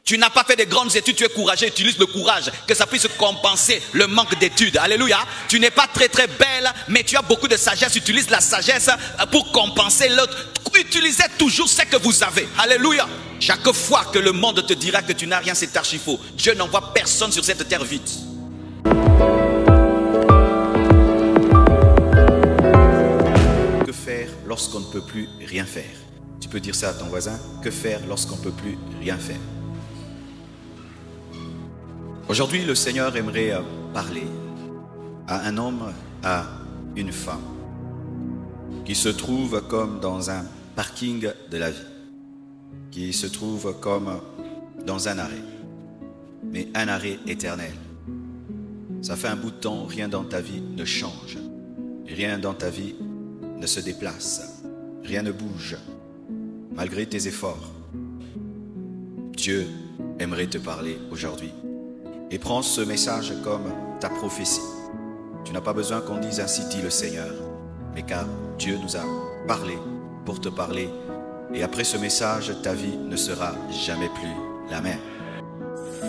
Tu n'as pas fait de grandes études, tu es courageux, utilise le courage, que ça puisse compenser le manque d'études. Alléluia. Tu n'es pas très très belle, mais tu as beaucoup de sagesse, utilise la sagesse pour compenser l'autre. Utilisez toujours ce que vous avez. Alléluia. Chaque fois que le monde te dira que tu n'as rien, c'est archi faux. Dieu n'envoie personne sur cette terre vide. Que faire lorsqu'on ne peut plus rien faire? Tu peux dire ça à ton voisin. Que faire lorsqu'on ne peut plus rien faire? Aujourd'hui, le Seigneur aimerait parler à un homme, à une femme qui se trouve comme dans un parking de la vie, qui se trouve comme dans un arrêt, mais un arrêt éternel. Ça fait un bout de temps, rien dans ta vie ne change, rien dans ta vie ne se déplace, rien ne bouge, malgré tes efforts. Dieu aimerait te parler aujourd'hui. Et prends ce message comme ta prophétie. Tu n'as pas besoin qu'on dise ainsi dit le Seigneur, mais car Dieu nous a parlé pour te parler. Et après ce message, ta vie ne sera jamais plus la même.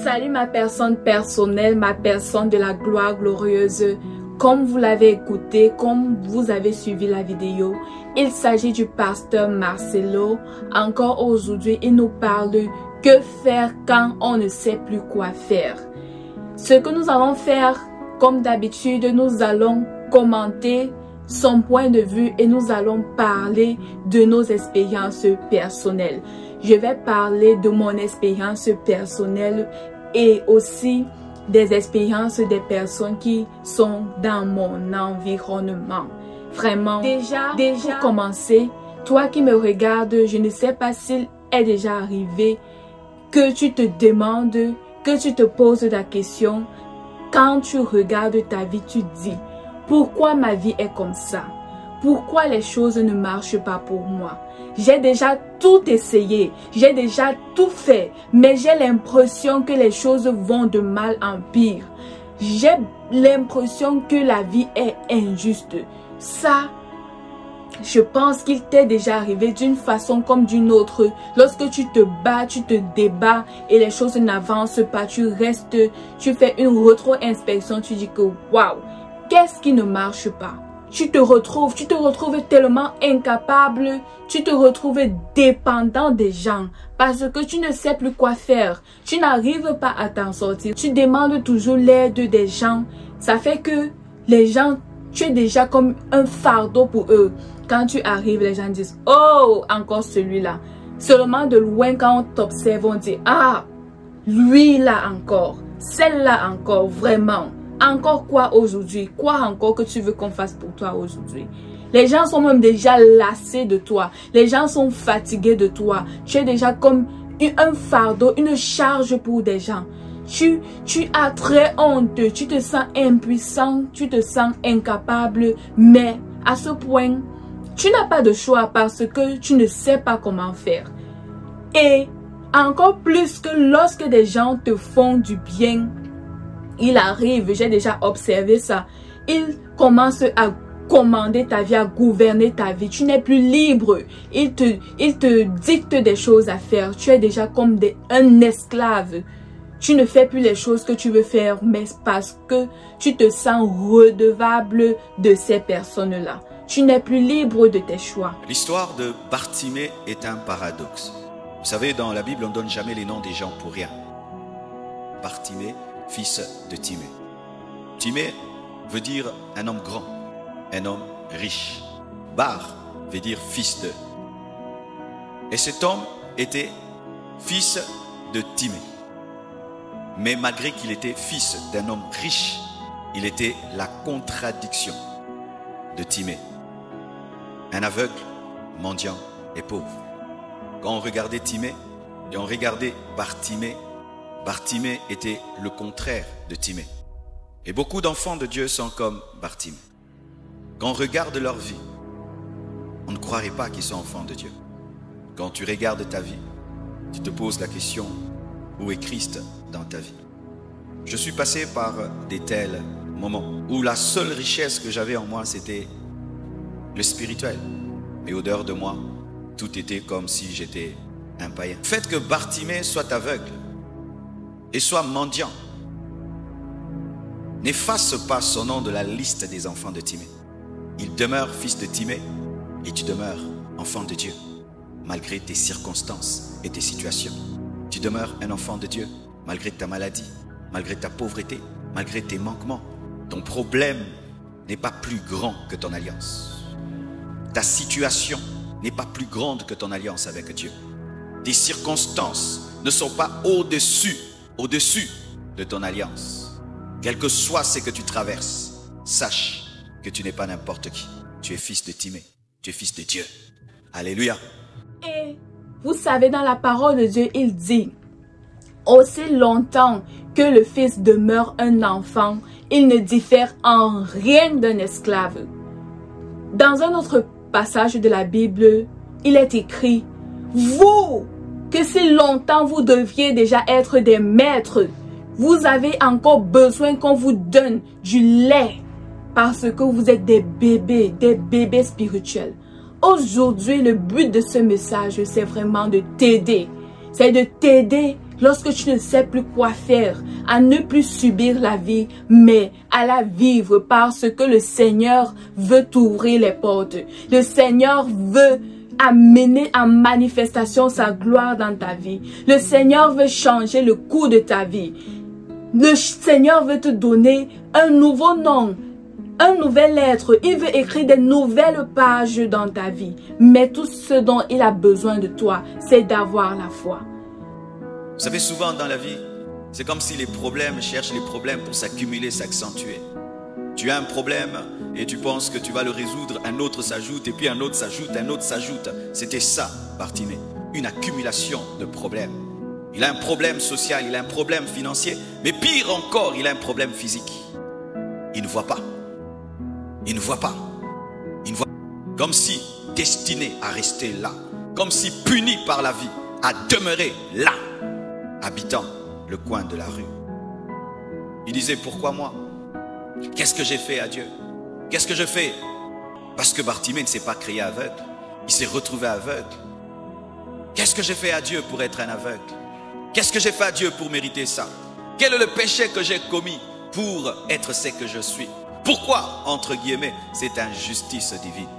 Salut ma personne personnelle, ma personne de la gloire glorieuse. Comme vous l'avez écouté, comme vous avez suivi la vidéo, il s'agit du pasteur Marcelo. Encore aujourd'hui, il nous parle de que faire quand on ne sait plus quoi faire. Ce que nous allons faire, comme d'habitude, nous allons commenter son point de vue et nous allons parler de nos expériences personnelles. Je vais parler de mon expérience personnelle et aussi des expériences des personnes qui sont dans mon environnement. Vraiment, déjà pour commencer, toi qui me regardes, je ne sais pas s'il est déjà arrivé que tu te demandes, que tu te poses la question, quand tu regardes ta vie, tu te dis, pourquoi ma vie est comme ça? Pourquoi les choses ne marchent pas pour moi? J'ai déjà tout essayé, j'ai déjà tout fait, mais j'ai l'impression que les choses vont de mal en pire. J'ai l'impression que la vie est injuste. Ça, je pense qu'il t'est déjà arrivé d'une façon comme d'une autre. Lorsque tu te bats, tu te débats et les choses n'avancent pas, tu restes, tu fais une rétro-inspection, tu dis que waouh, qu'est-ce qui ne marche pas? Tu te retrouves tellement incapable, tu te retrouves dépendant des gens parce que tu ne sais plus quoi faire. Tu n'arrives pas à t'en sortir. Tu demandes toujours l'aide des gens. Ça fait que les gens, tu es déjà comme un fardeau pour eux. Quand tu arrives, les gens disent, oh, encore celui-là. Seulement de loin, quand on t'observe, on dit, ah, lui là encore, celle-là encore, vraiment. Encore quoi aujourd'hui? Quoi encore que tu veux qu'on fasse pour toi aujourd'hui? Les gens sont même déjà lassés de toi. Les gens sont fatigués de toi. Tu es déjà comme un fardeau, une charge pour des gens. Tu as très honte, tu te sens impuissant, tu te sens incapable. Mais à ce point, tu n'as pas de choix parce que tu ne sais pas comment faire. Et encore plus que lorsque des gens te font du bien, il arrive, j'ai déjà observé ça, il commence à commander ta vie, à gouverner ta vie. Tu n'es plus libre. Il te dicte des choses à faire. Tu es déjà comme un esclave. Tu ne fais plus les choses que tu veux faire, mais parce que tu te sens redevable de ces personnes-là. Tu n'es plus libre de tes choix. L'histoire de Bartimée est un paradoxe. Vous savez, dans la Bible, on ne donne jamais les noms des gens pour rien. Bartimée, fils de Timée. Timée veut dire un homme grand, un homme riche. Bar veut dire fils de. Et cet homme était fils de Timée. Mais malgré qu'il était fils d'un homme riche, il était la contradiction de Timée. Un aveugle, mendiant et pauvre. Quand on regardait Timée et on regardait Bartimée, Bartimée était le contraire de Timée. Et beaucoup d'enfants de Dieu sont comme Bartimée. Quand on regarde leur vie, on ne croirait pas qu'ils sont enfants de Dieu. Quand tu regardes ta vie, tu te poses la question, où est Christ dans ta vie? Je suis passé par des tels moments où la seule richesse que j'avais en moi, c'était le spirituel. Mais au dehors de moi, tout était comme si j'étais un païen. Le fait que Bartimée soit aveugle et sois mendiant. N'efface pas son nom de la liste des enfants de Timée. Il demeure fils de Timée et tu demeures enfant de Dieu, malgré tes circonstances et tes situations. Tu demeures un enfant de Dieu, malgré ta maladie, malgré ta pauvreté, malgré tes manquements. Ton problème n'est pas plus grand que ton alliance. Ta situation n'est pas plus grande que ton alliance avec Dieu. Tes circonstances ne sont pas au-dessus de ton alliance. Quel que soit ce que tu traverses, sache que tu n'es pas n'importe qui. Tu es fils de Timée, tu es fils de Dieu. Alléluia. Et vous savez, dans la parole de Dieu, il dit, aussi longtemps que le fils demeure un enfant, il ne diffère en rien d'un esclave. Dans un autre passage de la Bible, il est écrit, vous, que si longtemps vous deviez déjà être des maîtres, vous avez encore besoin qu'on vous donne du lait parce que vous êtes des bébés spirituels. Aujourd'hui, le but de ce message, c'est vraiment de t'aider. C'est de t'aider lorsque tu ne sais plus quoi faire, à ne plus subir la vie, mais à la vivre parce que le Seigneur veut t'ouvrir les portes. Le Seigneur veut amener en manifestation sa gloire dans ta vie. Le Seigneur veut changer le cours de ta vie. Le Seigneur veut te donner un nouveau nom, un nouvel être. Il veut écrire des nouvelles pages dans ta vie. Mais tout ce dont il a besoin de toi, c'est d'avoir la foi. Vous savez, souvent dans la vie, c'est comme si les problèmes cherchent les problèmes pour s'accumuler, s'accentuer. Tu as un problème et tu penses que tu vas le résoudre, un autre s'ajoute et puis un autre s'ajoute, un autre s'ajoute. C'était ça, Bartimée, une accumulation de problèmes. Il a un problème social, il a un problème financier, mais pire encore, il a un problème physique. Il ne voit pas. Il ne voit pas. Il ne voit pas. Comme si destiné à rester là, comme si puni par la vie, à demeurer là, habitant le coin de la rue. Il disait, pourquoi moi? Qu'est-ce que j'ai fait à Dieu? Qu'est-ce que je fais? Parce que Bartimée ne s'est pas créé aveugle. Il s'est retrouvé aveugle. Qu'est-ce que j'ai fait à Dieu pour être un aveugle? Qu'est-ce que j'ai fait à Dieu pour mériter ça? Quel est le péché que j'ai commis pour être ce que je suis? Pourquoi, entre guillemets, cette injustice divine?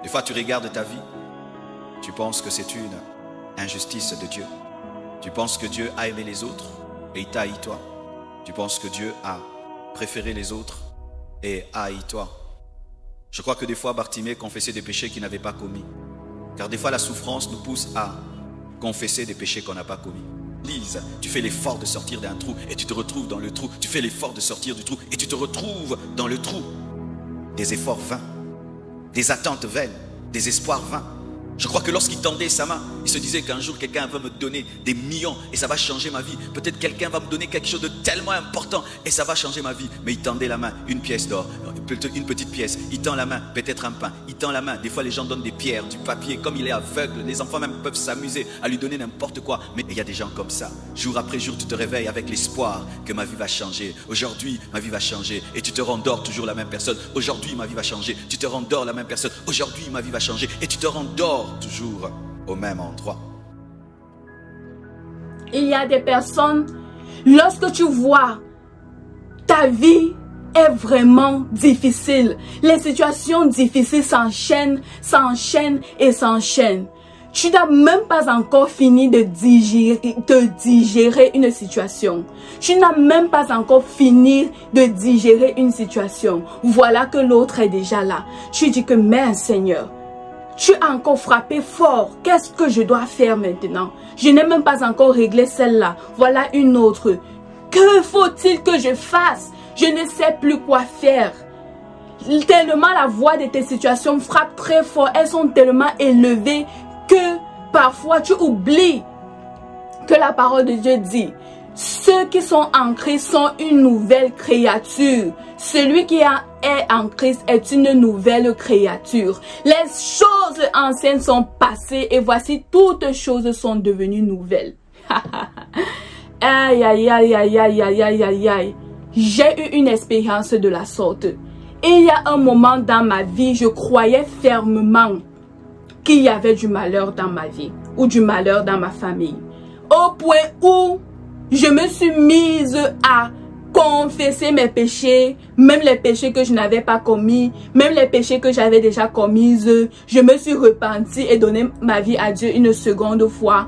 Des fois, tu regardes ta vie, tu penses que c'est une injustice de Dieu. Tu penses que Dieu a aimé les autres et il t'a haï toi. Tu penses que Dieu a préféré les autres et a haï toi. Je crois que des fois, Bartimée confessait des péchés qu'il n'avait pas commis. Car des fois, la souffrance nous pousse à confesser des péchés qu'on n'a pas commis. Lise, tu fais l'effort de sortir d'un trou et tu te retrouves dans le trou. Tu fais l'effort de sortir du trou et tu te retrouves dans le trou. Des efforts vains, des attentes vaines, des espoirs vains. Je crois que lorsqu'il tendait sa main, il se disait qu'un jour quelqu'un va me donner des millions et ça va changer ma vie. Peut-être quelqu'un va me donner quelque chose de tellement important et ça va changer ma vie. Mais il tendait la main, une pièce d'or, une petite pièce. Il tend la main, peut-être un pain. Il tend la main. Des fois les gens donnent des pierres, du papier. Comme il est aveugle, les enfants même peuvent s'amuser à lui donner n'importe quoi. Mais il y a des gens comme ça. Jour après jour, tu te réveilles avec l'espoir que ma vie va changer. Aujourd'hui, ma vie va changer. Et tu te rendors toujours la même personne. Aujourd'hui, ma vie va changer. Tu te rendors la même personne. Aujourd'hui, ma vie va changer. Et tu te rendors toujours au même endroit. Il y a des personnes, lorsque tu vois ta vie est vraiment difficile, les situations difficiles s'enchaînent, s'enchaînent et s'enchaînent. Tu n'as même pas encore fini de digérer une situation. Tu n'as même pas encore fini de digérer une situation. Voilà que l'autre est déjà là. Tu dis que, mais Seigneur, tu as encore frappé fort. Qu'est-ce que je dois faire maintenant? Je n'ai même pas encore réglé celle-là. Voilà une autre. Que faut-il que je fasse? Je ne sais plus quoi faire. Tellement la voix de tes situations frappe très fort. Elles sont tellement élevées que parfois tu oublies que la parole de Dieu dit: ceux qui sont en Christ sont une nouvelle créature. Celui qui est en Christ est une nouvelle créature. Les choses anciennes sont passées et voici toutes choses sont devenues nouvelles. Aïe, aïe, aïe, aïe, aïe, aïe, aïe, aïe, aïe. J'ai eu une expérience de la sorte. Il y a un moment dans ma vie, je croyais fermement qu'il y avait du malheur dans ma vie ou du malheur dans ma famille. Au point où je me suis mise à confesser mes péchés, même les péchés que je n'avais pas commis, même les péchés que j'avais déjà commis. Je me suis repentie et donné ma vie à Dieu une seconde fois.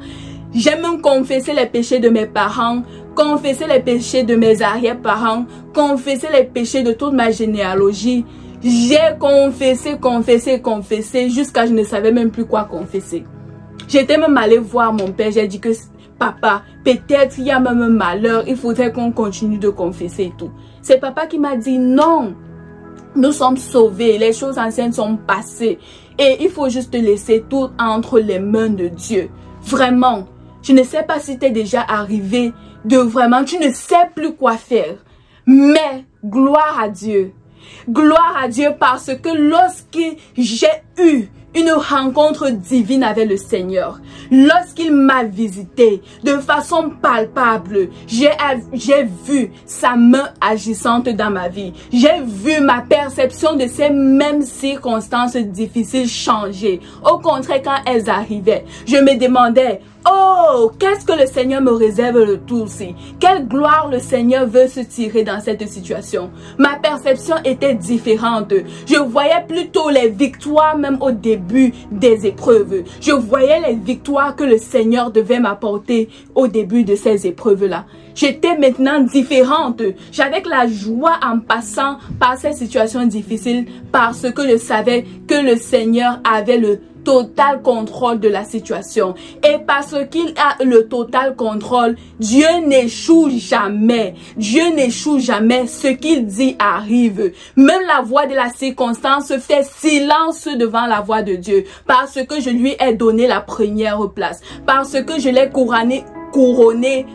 J'ai même confessé les péchés de mes parents, confessé les péchés de mes arrière-parents, confessé les péchés de toute ma généalogie. J'ai confessé jusqu'à je ne savais même plus quoi confesser. J'étais même allée voir mon père, j'ai dit que papa, peut-être il y a même un malheur, il faudrait qu'on continue de confesser et tout. C'est papa qui m'a dit non, nous sommes sauvés, les choses anciennes sont passées et il faut juste laisser tout entre les mains de Dieu. Vraiment, je ne sais pas si t'es déjà arrivé de vraiment, tu ne sais plus quoi faire, mais gloire à Dieu. Gloire à Dieu parce que lorsque j'ai eu une rencontre divine avec le Seigneur, lorsqu'il m'a visité de façon palpable, j'ai vu sa main agissante dans ma vie. J'ai vu ma perception de ces mêmes circonstances difficiles changer. Au contraire, quand elles arrivaient, je me demandais, oh, qu'est-ce que le Seigneur me réserve le tout-ci? Quelle gloire le Seigneur veut se tirer dans cette situation? Ma perception était différente. Je voyais plutôt les victoires même au début des épreuves. Je voyais les victoires que le Seigneur devait m'apporter au début de ces épreuves-là. J'étais maintenant différente. J'avais la joie en passant par ces situations difficiles parce que je savais que le Seigneur avait le total contrôle de la situation. Et parce qu'il a le total contrôle, Dieu n'échoue jamais. Dieu n'échoue jamais. Ce qu'il dit arrive. Même la voix de la circonstance fait silence devant la voix de Dieu. Parce que je lui ai donné la première place. Parce que je l'ai couronné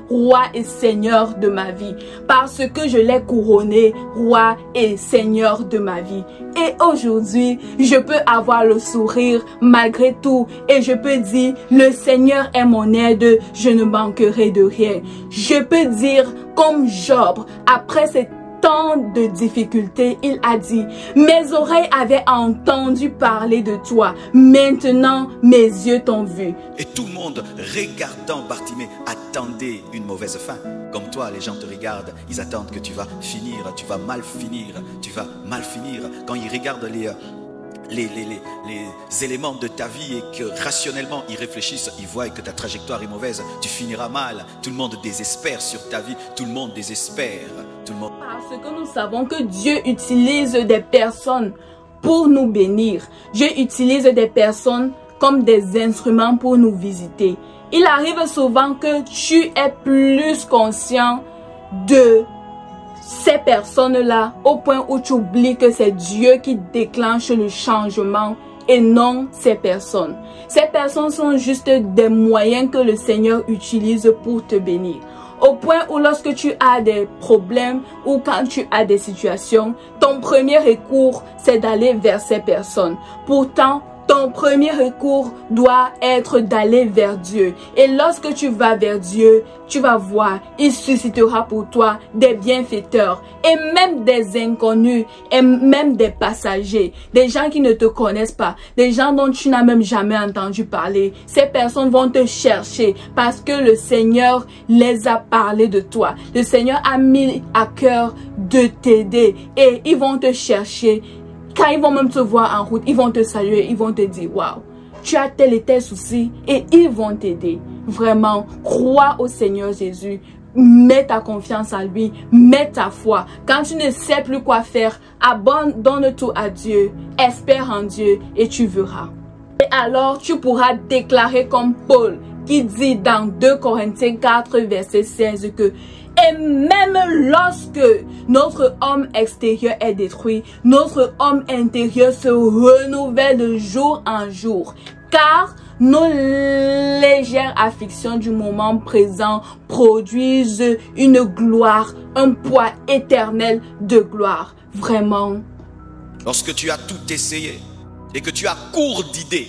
roi et seigneur de ma vie, parce que je l'ai couronné roi et seigneur de ma vie. Et aujourd'hui, je peux avoir le sourire malgré tout et je peux dire, le Seigneur est mon aide, je ne manquerai de rien. Je peux dire comme Job, après cette tant de difficultés, il a dit, mes oreilles avaient entendu parler de toi, maintenant mes yeux t'ont vu. Et tout le monde, regardant Bartimée, attendait une mauvaise fin. Comme toi, les gens te regardent, ils attendent que tu vas finir, tu vas mal finir, tu vas mal finir. Quand ils regardent les éléments de ta vie et que rationnellement ils réfléchissent, ils voient que ta trajectoire est mauvaise, tu finiras mal. Tout le monde désespère sur ta vie, tout le monde désespère. Tout le monde... Parce que nous savons que Dieu utilise des personnes pour nous bénir. Dieu utilise des personnes comme des instruments pour nous visiter. Il arrive souvent que tu es plus conscient de ces personnes-là au point où tu oublies que c'est Dieu qui déclenche le changement et non ces personnes. Ces personnes sont juste des moyens que le Seigneur utilise pour te bénir. Au point où lorsque tu as des problèmes ou quand tu as des situations, ton premier recours, c'est d'aller vers ces personnes. Pourtant, ton premier recours doit être d'aller vers Dieu. Et lorsque tu vas vers Dieu, tu vas voir, il suscitera pour toi des bienfaiteurs et même des inconnus et même des passagers, des gens qui ne te connaissent pas, des gens dont tu n'as même jamais entendu parler. Ces personnes vont te chercher parce que le Seigneur les a parlé de toi. Le Seigneur a mis à cœur de t'aider et ils vont te chercher. Quand ils vont même te voir en route, ils vont te saluer, ils vont te dire, waouh, tu as tel et tel souci et ils vont t'aider. Vraiment, crois au Seigneur Jésus, mets ta confiance en lui, mets ta foi. Quand tu ne sais plus quoi faire, abandonne tout à Dieu, espère en Dieu et tu verras. Et alors, tu pourras déclarer comme Paul qui dit dans 2 Corinthiens 4, verset 16 que et même lorsque notre homme extérieur est détruit, notre homme intérieur se renouvelle de jour en jour. Car nos légères afflictions du moment présent produisent une gloire, un poids éternel de gloire. Vraiment. Lorsque tu as tout essayé et que tu as court d'idées,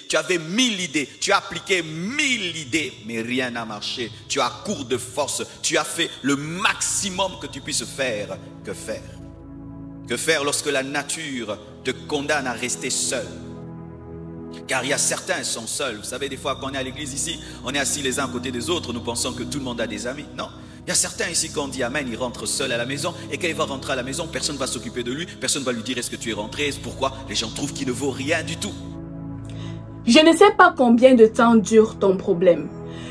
tu avais 1000 idées, tu as appliqué 1000 idées, mais rien n'a marché. Tu as court de force, tu as fait le maximum que tu puisses faire. Que faire? Que faire lorsque la nature te condamne à rester seul? Car il y a certains qui sont seuls. Vous savez, des fois, quand on est à l'église ici, on est assis les uns à côté des autres, nous pensons que tout le monde a des amis. Non. Il y a certains ici, quand on dit Amen, il rentre seul à la maison. Et quand il va rentrer à la maison, personne ne va s'occuper de lui. Personne ne va lui dire est-ce que tu es rentré. Pourquoi? Les gens trouvent qu'il ne vaut rien du tout. Je ne sais pas combien de temps dure ton problème.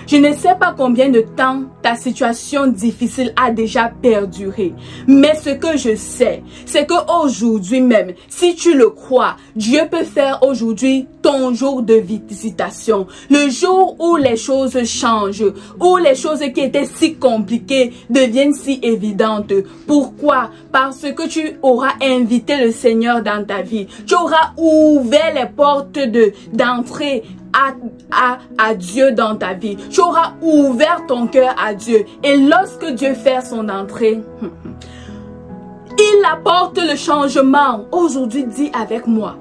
Je ne sais pas combien de temps ta situation difficile a déjà perduré. Mais ce que je sais, c'est qu'aujourd'hui même, si tu le crois, Dieu peut faire aujourd'hui ton jour de visitation. Le jour où les choses changent, où les choses qui étaient si compliquées deviennent si évidentes. Pourquoi? Parce que tu auras invité le Seigneur dans ta vie. Tu auras ouvert les portes d'entrée à Dieu dans ta vie. Tu auras ouvert ton cœur à Dieu. Et lorsque Dieu fait son entrée, il apporte le changement. Aujourd'hui, dis avec moi,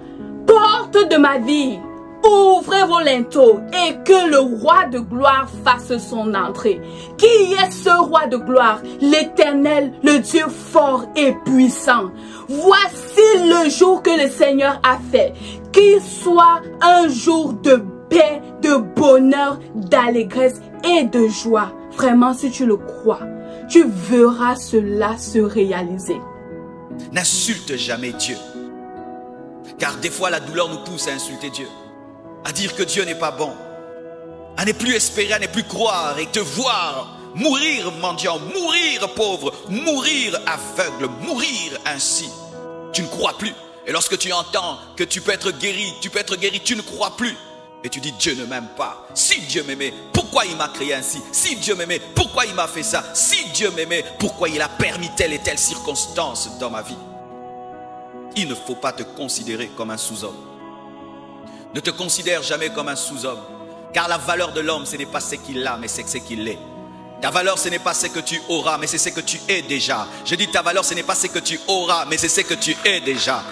porte de ma vie, ouvrez vos linteaux et que le roi de gloire fasse son entrée. Qui est ce roi de gloire? L'Éternel, le Dieu fort et puissant. Voici le jour que le Seigneur a fait. Qu'il soit un jour de paix, de bonheur, d'allégresse et de joie. Vraiment, si tu le crois, tu verras cela se réaliser. N'insulte jamais Dieu. Car des fois, la douleur nous pousse à insulter Dieu. À dire que Dieu n'est pas bon. À ne plus espérer, à ne plus croire et te voir mourir mendiant, mourir pauvre, mourir aveugle, mourir ainsi. Tu ne crois plus. Et lorsque tu entends que tu peux être guéri, tu ne crois plus. Et tu dis Dieu ne m'aime pas. Si Dieu m'aimait, pourquoi il m'a créé ainsi? Si Dieu m'aimait, pourquoi il m'a fait ça? Si Dieu m'aimait, pourquoi il a permis telle et telle circonstance dans ma vie? Il ne faut pas te considérer comme un sous-homme. Ne te considère jamais comme un sous-homme. Car la valeur de l'homme, ce n'est pas ce qu'il a, mais c'est ce qu'il est. Ta valeur, ce n'est pas ce que tu auras, mais c'est ce que tu es déjà. Je dis ta valeur, ce n'est pas ce que tu auras, mais c'est ce que tu es déjà.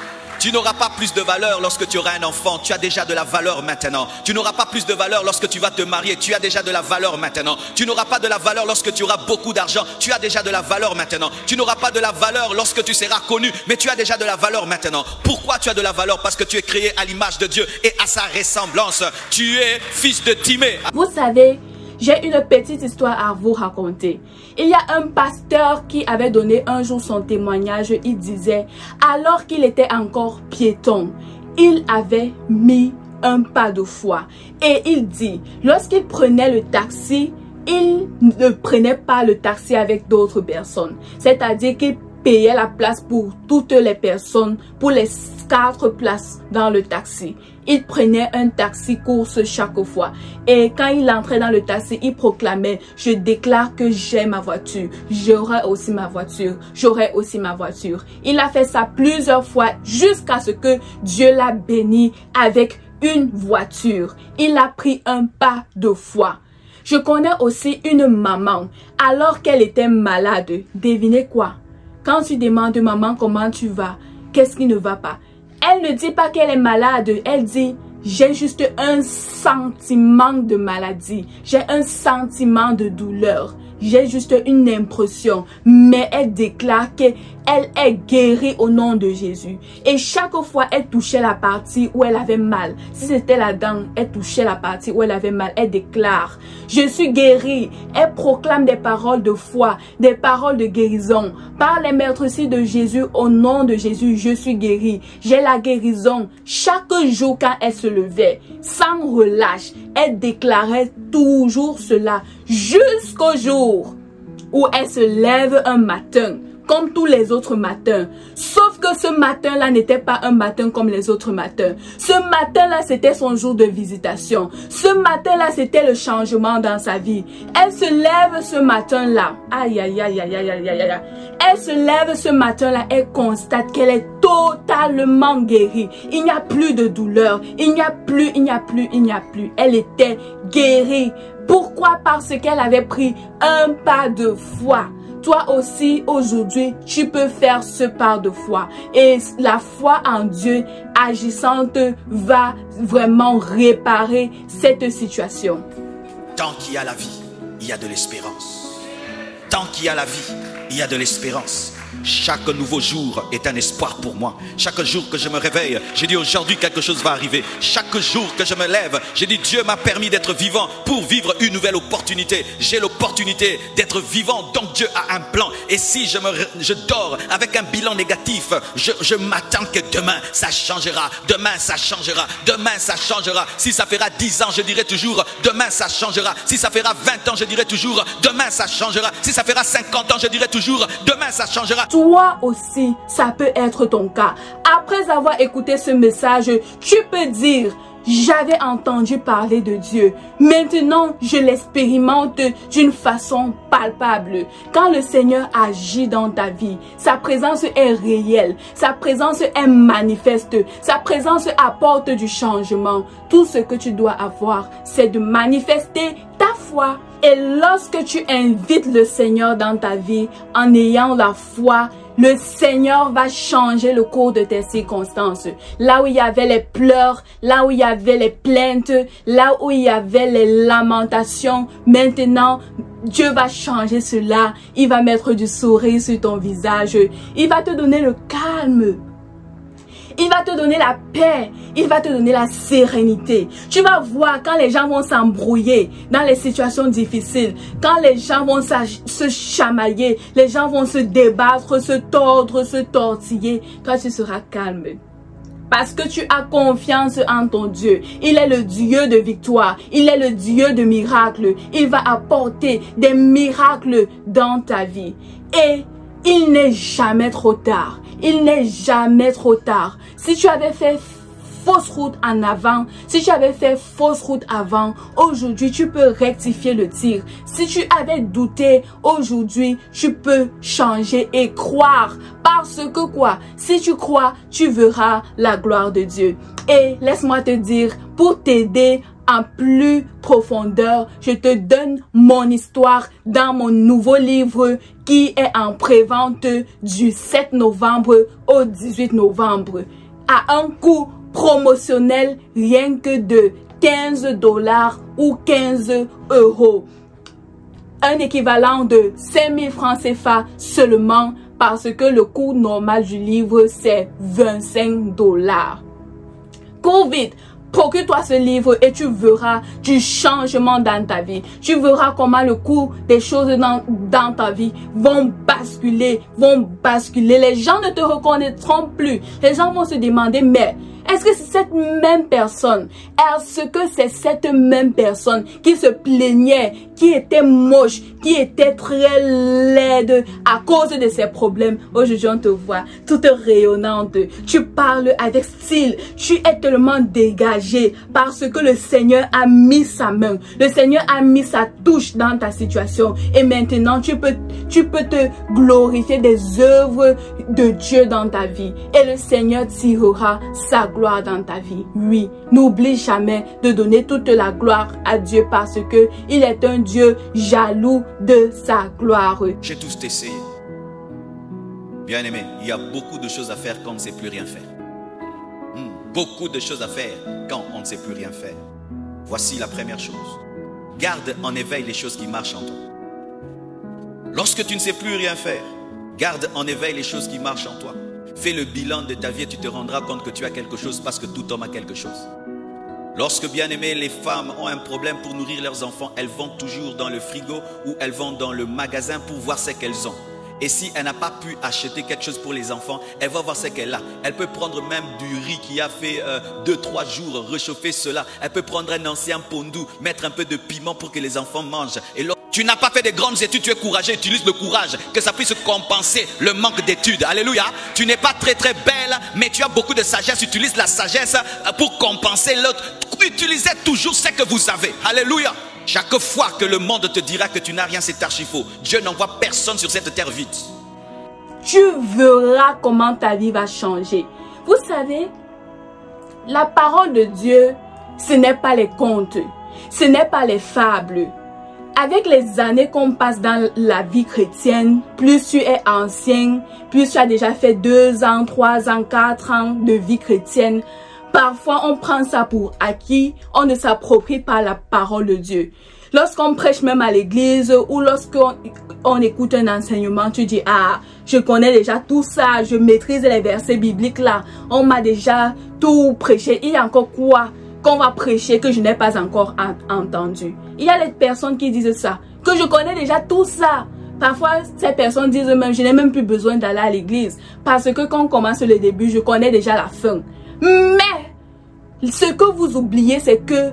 Tu n'auras pas plus de valeur lorsque tu auras un enfant. Tu as déjà de la valeur maintenant. Tu n'auras pas plus de valeur lorsque tu vas te marier. Tu as déjà de la valeur maintenant. Tu n'auras pas de la valeur lorsque tu auras beaucoup d'argent. Tu as déjà de la valeur maintenant. Tu n'auras pas de la valeur lorsque tu seras connu. Mais tu as déjà de la valeur maintenant. Pourquoi tu as de la valeur? Parce que tu es créé à l'image de Dieu et à sa ressemblance. Tu es fils de Timée. Vous savez, j'ai une petite histoire à vous raconter. Il y a un pasteur qui avait donné un jour son témoignage. Il disait, alors qu'il était encore piéton, il avait mis un pas de foi. Et il dit, lorsqu'il prenait le taxi, il ne prenait pas le taxi avec d'autres personnes. C'est-à-dire qu'il payait la place pour toutes les personnes, pour les 4 places dans le taxi. Il prenait un taxi course chaque fois. Et quand il entrait dans le taxi, il proclamait, je déclare que j'ai ma voiture. J'aurai aussi ma voiture. J'aurai aussi ma voiture. Il a fait ça plusieurs fois jusqu'à ce que Dieu l'a béni avec une voiture. Il a pris un pas de foi. Je connais aussi une maman. Alors qu'elle était malade, devinez quoi? Quand tu demandes maman comment tu vas, qu'est-ce qui ne va pas? Elle ne dit pas qu'elle est malade, elle dit j'ai juste un sentiment de maladie, j'ai un sentiment de douleur, j'ai juste une impression, mais elle déclare qu'elle est guérie au nom de Jésus. Et chaque fois, elle touchait la partie où elle avait mal. Si c'était la dent, elle touchait la partie où elle avait mal. Elle déclare, je suis guérie. Elle proclame des paroles de foi, des paroles de guérison. Par les maîtresses de Jésus, au nom de Jésus, je suis guérie. J'ai la guérison. Chaque jour quand elle se levait, sans relâche, elle déclarait toujours cela jusqu'au jour où elle se lève un matin, comme tous les autres matins. Sauf que ce matin-là n'était pas un matin comme les autres matins. Ce matin-là, c'était son jour de visitation. Ce matin-là, c'était le changement dans sa vie. Elle se lève ce matin-là. Aïe, aïe, aïe, aïe, aïe, aïe, aïe. Elle se lève ce matin-là. Elle constate qu'elle est totalement guérie. Il n'y a plus de douleur. Il n'y a plus. Elle était guérie. Pourquoi? Parce qu'elle avait pris un pas de foi. Toi aussi, aujourd'hui, tu peux faire ce pas de foi. Et la foi en Dieu agissante va vraiment réparer cette situation. Tant qu'il y a la vie, il y a de l'espérance. Tant qu'il y a la vie, il y a de l'espérance. chaque nouveau jour est un espoir pour moi. Chaque jour que je me réveille, j'ai dit aujourd'hui quelque chose va arriver. Chaque jour que je me lève, j'ai dit Dieu m'a permis d'être vivant pour vivre une nouvelle opportunité. J'ai l'opportunité d'être vivant, donc Dieu a un plan. Et si je dors avec un bilan négatif, je m'attends que demain ça changera, demain ça changera, demain ça changera. Si ça fera 10 ans, je dirai toujours demain ça changera. Si ça fera 20 ans, je dirai toujours demain ça changera. Si ça fera 50 ans, je dirai toujours demain ça changera. Toi aussi, ça peut être ton cas. Après avoir écouté ce message, tu peux dire: j'avais entendu parler de Dieu. Maintenant, je l'expérimente d'une façon palpable. Quand le Seigneur agit dans ta vie, sa présence est réelle. Sa présence est manifeste. Sa présence apporte du changement. Tout ce que tu dois avoir, c'est de manifester ta foi. Et lorsque tu invites le Seigneur dans ta vie en ayant la foi, le Seigneur va changer le cours de tes circonstances. Là où il y avait les pleurs, là où il y avait les plaintes, là où il y avait les lamentations, maintenant, Dieu va changer cela. Il va mettre du sourire sur ton visage. Il va te donner le calme. Il va te donner la paix. Il va te donner la sérénité. Tu vas voir quand les gens vont s'embrouiller dans les situations difficiles. Quand les gens vont se chamailler. Les gens vont se débattre, se tordre, se tortiller. Toi, tu seras calme. Parce que tu as confiance en ton Dieu. Il est le Dieu de victoire. Il est le Dieu de miracles. Il va apporter des miracles dans ta vie. Et il n'est jamais trop tard. Il n'est jamais trop tard. Si tu avais fait fausse route en avant, si tu avais fait fausse route avant, aujourd'hui tu peux rectifier le tir. Si tu avais douté, aujourd'hui tu peux changer et croire. Parce que quoi? Si tu crois, tu verras la gloire de Dieu. Et laisse-moi te dire, pour t'aider en plus profondeur, je te donne mon histoire dans mon nouveau livre qui est en prévente du 7 novembre au 18 novembre à un coût promotionnel rien que de 15 $ ou 15 €. Un équivalent de 5 000 francs CFA seulement parce que le coût normal du livre c'est 25 $. Cours vite! Procure-toi ce livre et tu verras du changement dans ta vie. Tu verras comment le cours des choses dans ta vie vont basculer, Les gens ne te reconnaîtront plus. Les gens vont se demander, mais est-ce que c'est cette même personne? Est-ce que c'est cette même personne qui se plaignait, qui était moche, qui était très laide à cause de ses problèmes? Aujourd'hui, on te voit toute rayonnante. Tu parles avec style. Tu es tellement dégagée parce que le Seigneur a mis sa main. Le Seigneur a mis sa touche dans ta situation. Et maintenant, tu peux te glorifier des œuvres de Dieu dans ta vie. Et le Seigneur tirera sa gloire dans ta vie. Oui, n'oublie jamais de donner toute la gloire à Dieu parce que il est un Dieu jaloux de sa gloire. J'ai tous essayé. Bien aimé, il y a beaucoup de choses à faire quand on ne sait plus rien faire. Beaucoup de choses à faire quand on ne sait plus rien faire. Voici la première chose. Garde en éveil les choses qui marchent en toi. Lorsque tu ne sais plus rien faire, garde en éveil les choses qui marchent en toi. Fais le bilan de ta vie et tu te rendras compte que tu as quelque chose parce que tout homme a quelque chose. Lorsque, bien aimé, les femmes ont un problème pour nourrir leurs enfants, elles vont toujours dans le frigo ou elles vont dans le magasin pour voir ce qu'elles ont. Et si elle n'a pas pu acheter quelque chose pour les enfants, elle va voir ce qu'elle a. Elle peut prendre même du riz qui a fait 2-3 jours, réchauffer cela. Elle peut prendre un ancien pondou, mettre un peu de piment pour que les enfants mangent. Et tu n'as pas fait de grandes études, tu es courageux, utilise le courage, que ça puisse compenser le manque d'études. Alléluia. Tu n'es pas très belle, mais tu as beaucoup de sagesse, utilise la sagesse pour compenser l'autre. Utilisez toujours ce que vous avez. Alléluia. Chaque fois que le monde te dira que tu n'as rien, c'est archi faux. Dieu n'envoie personne sur cette terre vide. Tu verras comment ta vie va changer. Vous savez, la parole de Dieu, ce n'est pas les contes, ce n'est pas les fables. Avec les années qu'on passe dans la vie chrétienne, plus tu es ancien, plus tu as déjà fait 2 ans, 3 ans, 4 ans de vie chrétienne, parfois on prend ça pour acquis, on ne s'approprie pas la parole de Dieu. Lorsqu'on prêche même à l'église ou lorsqu'on écoute un enseignement, tu dis, ah, je connais déjà tout ça, je maîtrise les versets bibliques là, on m'a déjà tout prêché. Il y a encore quoi qu'on va prêcher que je n'ai pas encore entendu? Il y a les personnes qui disent ça, que je connais déjà tout ça. Parfois, ces personnes disent même, je n'ai même plus besoin d'aller à l'église. Parce que quand on commence le début, je connais déjà la fin. Mais, ce que vous oubliez, c'est que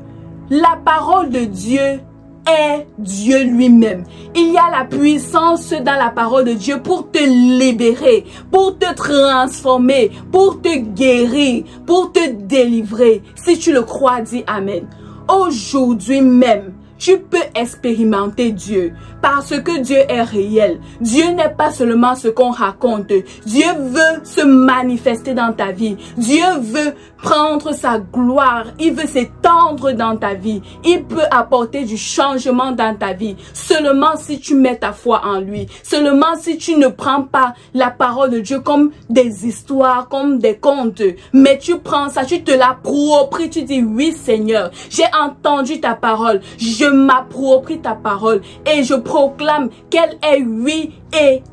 la parole de Dieu est Dieu lui-même. Il y a la puissance dans la parole de Dieu pour te libérer, pour te transformer, pour te guérir, pour te délivrer. Si tu le crois, dis Amen. Aujourd'hui même, tu peux expérimenter Dieu parce que Dieu est réel. Dieu n'est pas seulement ce qu'on raconte. Dieu veut se manifester dans ta vie. Dieu veut prendre sa gloire. Il veut s'étendre dans ta vie. Il peut apporter du changement dans ta vie. Seulement si tu mets ta foi en lui. Seulement si tu ne prends pas la parole de Dieu comme des histoires, comme des contes. Mais tu prends ça, tu te l'appropries. Tu dis oui Seigneur, j'ai entendu ta parole. Je m'approprie ta parole et je proclame qu'elle est oui et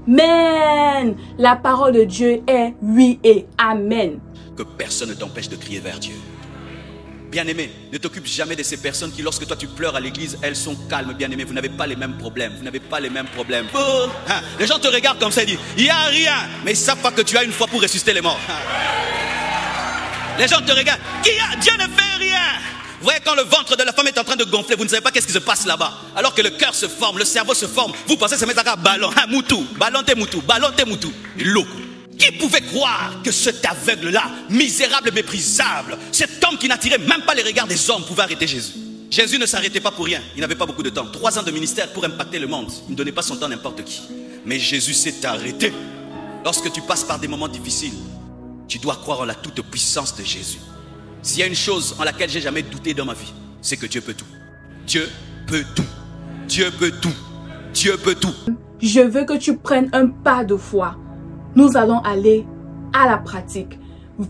amen. La parole de Dieu est oui et amen. Que personne ne t'empêche de crier vers Dieu. Bien-aimé, ne t'occupe jamais de ces personnes qui, lorsque toi tu pleures à l'église, elles sont calmes. Bien-aimé, vous n'avez pas les mêmes problèmes. Vous n'avez pas les mêmes problèmes. Les gens te regardent comme ça et disent, il n'y a rien. Mais ils ne savent pas que tu as une foi pour ressusciter les morts. Les gens te regardent, Dieu ne fait rien. Vous voyez, quand le ventre de la femme est en train de gonfler, vous ne savez pas qu'est-ce qui se passe là-bas. Alors que le cœur se forme, le cerveau se forme. Vous pensez se mettre à ballon, moutou, ballon te moutou, ballon te moutou. L'eau. Qui pouvait croire que cet aveugle-là, misérable, méprisable, cet homme qui n'attirait même pas les regards des hommes, pouvait arrêter Jésus? Jésus ne s'arrêtait pas pour rien. Il n'avait pas beaucoup de temps. 3 ans de ministère pour impacter le monde. Il ne donnait pas son temps à n'importe qui. Mais Jésus s'est arrêté. Lorsque tu passes par des moments difficiles, tu dois croire en la toute puissance de Jésus. S'il y a une chose en laquelle j'ai jamais douté dans ma vie, c'est que Dieu peut tout. Dieu peut tout. Dieu peut tout. Dieu peut tout. Je veux que tu prennes un pas de foi. Nous allons aller à la pratique.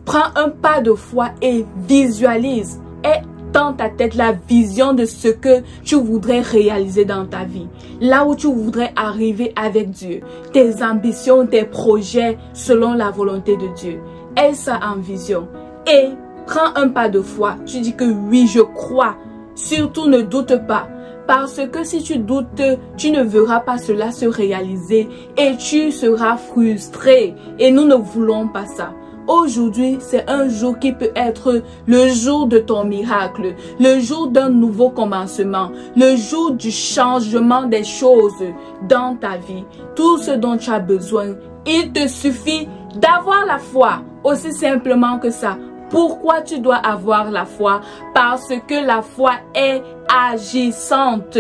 Prends un pas de foi et visualise. Et dans ta tête la vision de ce que tu voudrais réaliser dans ta vie. Là où tu voudrais arriver avec Dieu. Tes ambitions, tes projets selon la volonté de Dieu. Aie ça en vision. Et prends un pas de foi. Tu dis que oui, je crois. Surtout ne doute pas. Parce que si tu doutes, tu ne verras pas cela se réaliser et tu seras frustré. Et nous ne voulons pas ça. Aujourd'hui, c'est un jour qui peut être le jour de ton miracle, le jour d'un nouveau commencement, le jour du changement des choses dans ta vie. Tout ce dont tu as besoin, il te suffit d'avoir la foi, aussi simplement que ça. Pourquoi tu dois avoir la foi? Parce que la foi est agissante.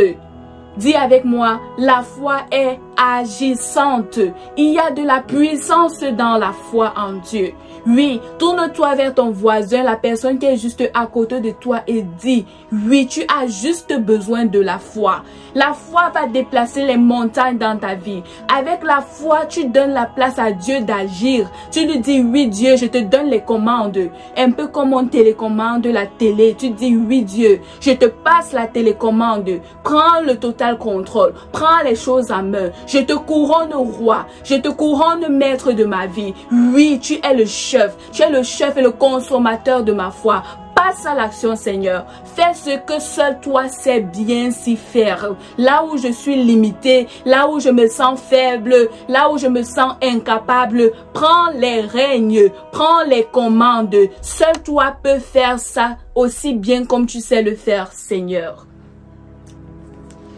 Dis avec moi, la foi est agissante. Il y a de la puissance dans la foi en Dieu. Oui, tourne-toi vers ton voisin, la personne qui est juste à côté de toi et dis, oui, tu as juste besoin de la foi. La foi va déplacer les montagnes dans ta vie. Avec la foi, tu donnes la place à Dieu d'agir. Tu lui dis, oui Dieu, je te donne les commandes. Un peu comme on télécommande la télé. Tu dis, oui Dieu, je te passe la télécommande. Prends le total contrôle. Prends les choses en main. Je te couronne roi. Je te couronne maître de ma vie. Oui, tu es le chef. Tu es le chef et le consommateur de ma foi. Passe à l'action, Seigneur. Fais ce que seul toi sais bien si faire. Là où je suis limité, là où je me sens faible, là où je me sens incapable, prends les règnes, prends les commandes. Seul toi peux faire ça aussi bien comme tu sais le faire, Seigneur.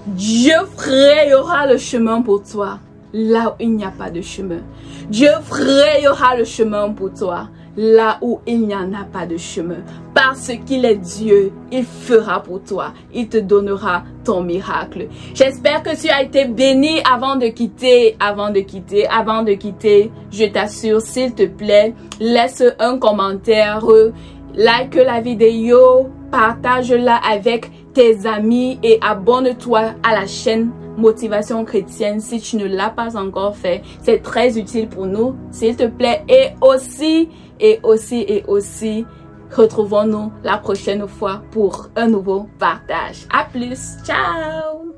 Dieu frayera le chemin pour toi là où il n'y a pas de chemin. Dieu frayera le chemin pour toi là où il n'y en a pas de chemin. Parce qu'il est Dieu, il fera pour toi. Il te donnera ton miracle. J'espère que tu as été béni avant de quitter. Je t'assure, s'il te plaît, laisse un commentaire, like la vidéo, partage-la avec tes amis et abonne-toi à la chaîne Motivation Chrétienne si tu ne l'as pas encore fait. C'est très utile pour nous, s'il te plaît. Et aussi, retrouvons-nous la prochaine fois pour un nouveau partage. À plus, ciao!